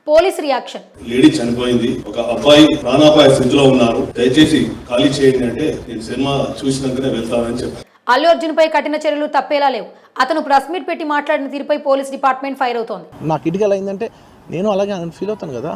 Police reaction. Lady చనిపోయింది, ఒక అబ్బాయి ప్రాణాపాయ స్థితిలో ఉన్నారు, దయచేసి ఖాళీ చేయండి అంటే నేను సినిమా చూసినాకనే వెళ్తానని చెప్పాను. అల్లు అర్జున్ పై కఠిన చర్యలు తప్పేలా లేవు. అతను ప్రెస్ మీట్ పెట్టి మాట్లాడిన తీరుపై పోలీస్ డిపార్ట్మెంట్ ఫైర్ అవుతోంది. నాకు ఇటుకలు అయిందంటే నేను అలాగే ఫీల్ అవుతాను కదా.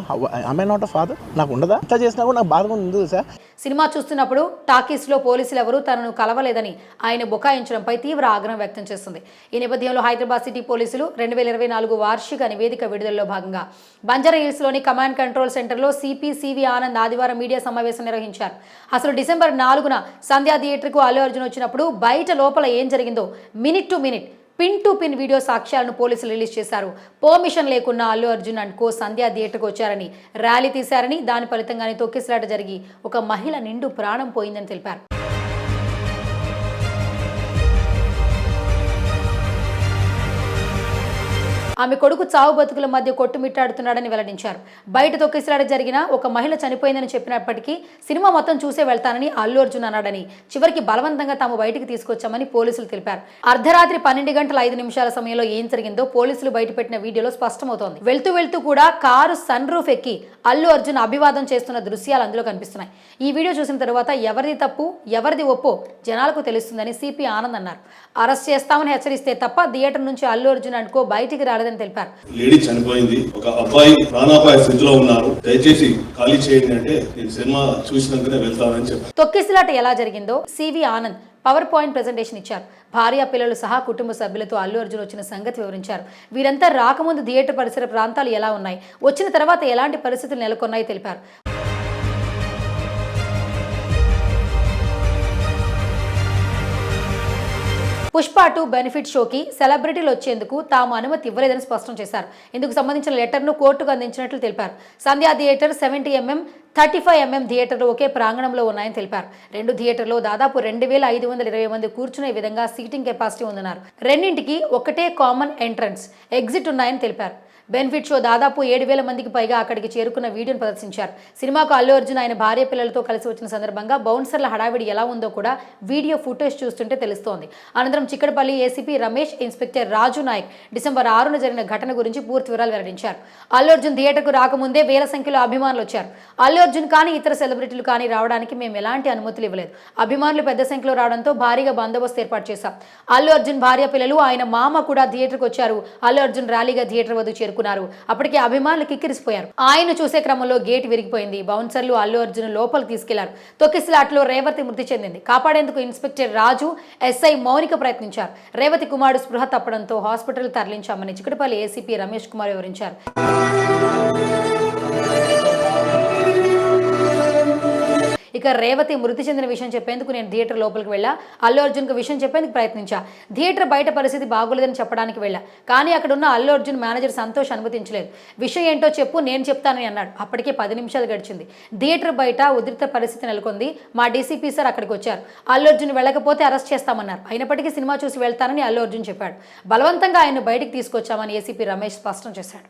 ఐ నాట్ అ ఫాదర్, నాకు ఉండదా? ఇంత చేసినా కూడా నాకు బాధగా ఉంది సార్. సినిమా చూస్తున్నప్పుడు టాకీస్లో పోలీసులు ఎవరూ తనను కలవలేదని ఆయన బుకాయించడంపై తీవ్ర ఆగ్రహం వ్యక్తం చేస్తుంది. ఈ నేపథ్యంలో హైదరాబాద్ సిటీ పోలీసులు 2024 వార్షిక నివేదిక విడుదలలో భాగంగా బంజారాహిల్స్లోని కమాండ్ కంట్రోల్ సెంటర్లో సిపి ఆనంద్ ఆదివారం మీడియా సమావేశం నిర్వహించారు. అసలు డిసెంబర్ 4న సంధ్యా థియేటర్కు అల్లు అర్జున్ వచ్చినప్పుడు బయట లోపల ఏం జరిగిందో minute to minute, pin to pin video సాక్ష్యాలను పోలీసులు రిలీజ్ చేశారు. పర్మిషన్ లేకున్నా అల్లు అర్జున్ అండ్ కో సంధ్యా థియేటర్కు వచ్చారని, ర్యాలీ తీశారని, దాని ఫలితంగానే తొక్కిసలాట జరిగి ఒక మహిళ నిండు ప్రాణం పోయిందని తెలిపారు. ఆమె కొడుకు చావు బతుకుల మధ్య కొట్టుమిట్టాడుతున్నాడని వెల్లడించారు. బయట తొక్కిసలాట జరిగిన ఒక మహిళ చనిపోయిందని చెప్పినప్పటికీ సినిమా మొత్తం చూసే వెళ్తానని అల్లు అర్జున్ అన్నాడని, చివరికి బలవంతంగా తాము బయటికి తీసుకొచ్చామని పోలీసులు తెలిపారు. అర్ధరాత్రి 12:05 సమయంలో ఏం జరిగిందో పోలీసులు బయటపెట్టిన వీడియోలో స్పష్టమవుతోంది. వెళ్తూ కూడా కారు సన్ రూఫ్ ఎక్కి అల్లు అర్జున్ అభివాదం చేస్తున్న దృశ్యాలు అందులో కనిపిస్తున్నాయి. ఈ వీడియో చూసిన తర్వాత ఎవరిది తప్పు ఎవరిది ఒప్పో జనాలకు తెలుస్తుందని సిపి ఆనంద్ అన్నారు. అరెస్ట్ చేస్తామని హెచ్చరిస్తే తప్ప థియేటర్ నుంచి అల్లు అర్జున్ అండ్ కో బయటికి రాలేదని తెలిపారు. లేడీ చనిపోయింది, ఒక అబ్బాయి ప్రాణాపాయ స్థితిలో ఉన్నారు, దయచేసి ఖాళీ చేయండి అంటే నేను సినిమా చూసినాకనే వెళ్తానని చెప్పాను. తొక్కిసలాట ఎలా జరిగిందో CV Anand power point presentation ఇచ్చారు. భార్య పిల్లలు సహా కుటుంబ సభ్యులతో అల్లు అర్జున్ వచ్చిన సంగతి వివరించారు. వీరంతా రాకముందు థియేటర్ పరిసర ప్రాంతాలు ఎలా ఉన్నాయి, వచ్చిన తర్వాత ఎలాంటి పరిస్థితులు నెలకొన్నాయో తెలిపారు. పుష్ప 2 బెనిఫిట్ షోకి సెలబ్రిటీలు వచ్చేందుకు తాము అనుమతి ఇవ్వలేదని స్పష్టం చేశారు. ఇందుకు సంబంధించిన లెటర్ను కోర్టుకు అందించినట్లు తెలిపారు. సంధ్యా థియేటర్ 70mm 35mm థియేటర్లు ఒకే ప్రాంగణంలో ఉన్నాయని తెలిపారు. 2 థియేటర్లో దాదాపు 2520 మంది కూర్చునే విధంగా సీటింగ్ కెపాసిటీ ఉందన్నారు. రెండింటికి ఒకటే కామన్ ఎంట్రన్స్, ఎగ్జిట్ ఉన్నాయని తెలిపారు. బెనిఫిట్ షో దాదాపు 7000 మందికి పైగా అక్కడికి చేరుకున్న వీడియోను ప్రదర్శించారు. సినిమాకు అల్లు అర్జున్ ఆయన భార్య పిల్లలతో కలిసి వచ్చిన సందర్భంగా బౌన్సర్ల హడావిడి ఎలా ఉందో కూడా వీడియో ఫుటేజ్ చూస్తుంటే తెలుస్తోంది. అనంతరం చిక్కడపల్లి ఏసీపీ రమేష్, ఇన్స్పెక్టర్ రాజు నాయక్ డిసెంబర్ 6న జరిగిన ఘటన గురించి పూర్తి వివరాలు వెల్లడించారు. అల్లు అర్జున్ థియేటర్కు రాకముందే వేల సంఖ్యలో అభిమానులు వచ్చారు. అల్లు అర్జున్ కానీ ఇతర సెలబ్రిటీలు కానీ రావడానికి మేము ఎలాంటి అనుమతులు ఇవ్వలేదు. అభిమానులు పెద్ద సంఖ్యలో రావడంతో భారీగా బందోబస్తు ఏర్పాటు చేశాం. అల్లు అర్జున్ భార్య పిల్లలు ఆయన మామ కూడా థియేటర్కు వచ్చారు. అల్లు అర్జున్ ర్యాలీగా థియేటర్ వద్ద చేరుకున్నారు. అప్పటికే అభిమానులు కిక్కిరిసిపోయారు. ఆయన చూసే క్రమంలో గేట్ విరిగిపోయింది. బౌన్సర్లు అల్లు అర్జున్ లోపలికి తీసుకెళ్లారు. తొక్కిసలాట్లో రేవతి మృతి చెందింది. కాపాడేందుకు ఇన్స్పెక్టర్ రాజు, ఎస్ఐ మౌనిక ప్రయత్నించారు. రేవతి కుమారుడు స్పృహ తప్పడంతో హాస్పిటల్ తరలించామని చిక్కడపల్లి ఏసీపీ రమేష్ కుమార్ వివరించారు. ఇక రేవతి మృతి చెందిన విషయం చెప్పేందుకు నేను థియేటర్ లోపలికి వెళ్ళా. అల్లు అర్జున్కు విషయం చెప్పేందుకు ప్రయత్నించా. థియేటర్ బయట పరిస్థితి బాగోలేదని చెప్పడానికి వెళ్ళా. కానీ అక్కడ ఉన్న అల్లు అర్జున్ మేనేజర్ సంతోష్ అనుమతించలేదు. విషయం ఏంటో చెప్పు, నేను చెప్తానని అన్నాడు. అప్పటికే 10 నిమిషాలు గడిచింది. థియేటర్ బయట ఉద్రిక్త పరిస్థితి నెలకొంది. మా డీసీపీ సార్ అక్కడికి వచ్చారు. అల్లు అర్జున్ వెళ్ళకపోతే అరెస్ట్ చేస్తామన్నారు. అయినప్పటికీ సినిమా చూసి వెళ్తానని అల్లు అర్జున్ చెప్పాడు. బలవంతంగా ఆయన బయటికి తీసుకొచ్చామని ఏసీపీ రమేష్ స్పష్టం చేశాడు.